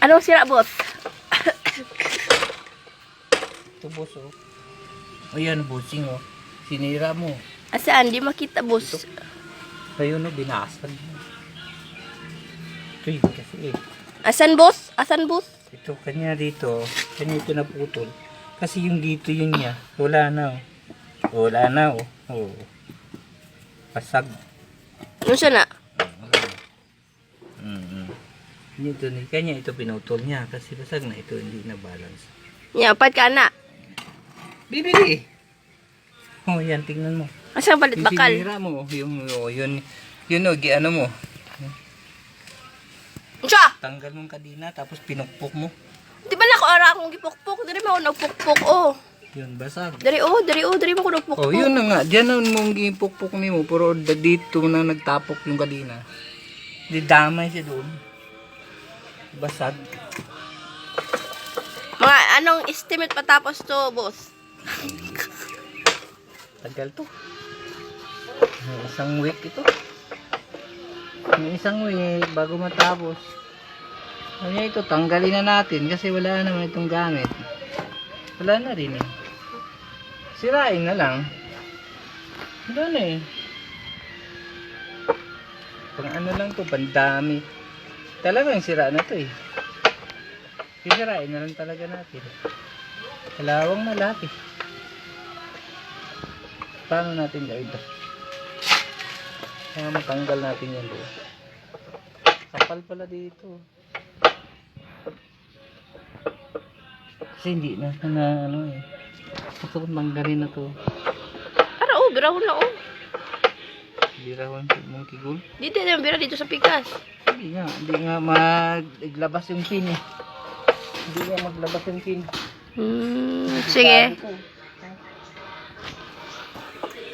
Anong sira, boss? Ito, boss, oh. Ayan, bossing, oh. Sinira mo. Asaan? Di makita, boss. Ayun, oh, binasag mo. Ito yun kasi, eh. Asan, boss? Asan, boss? Ito, kanya dito. Kanya ito naputol. Kasi yung dito yun niya. Wala na, oh. Wala na, oh. Oh. Pasag. Ano siya na? Dito ni kanya ito pinutol niya kasi basag na ito, hindi na balance. Yapat ka na. Bibili. Oh, yan tingnan mo. Asang balit bakal? Sinira mo yung yun oh, giano mo. Siya! Tanggal mong kadina tapos pinukpok mo. Di ba na ko ara akong gipukpok? Dari mo ako nagpukpok, oh. Yun basag. Dari mo ko nagpukpok. Oh, yun na nga. Diyan na mong gipukpok nimo pero dito na nagtapok yung kadina. Di damay siya doon. Basag. Mga anong estimate patapos to, boss? Tagal to. May isang week ito. May isang week bago matapos. Kaya ito, tanggalin na natin kasi wala naman itong gamit. Wala na rin eh. Sirain na lang. Wala na eh. Pang ano lang to, pandami. Talagang sira na to eh. Sisirain na lang talaga natin. Kalawang malaki. Paano natin gawin ito? Kaya matanggal natin yan doon. Kapal pala dito. Kasi hindi na ano eh. Ito tanggalin na to. Ara, oh, birahon na, oh. Birawan mong kigul. Dito na yung bira dito sa pikas. Hindi nga maglabas yung pin eh. Hindi nga maglabas yung pin. Sige. Sabi ko,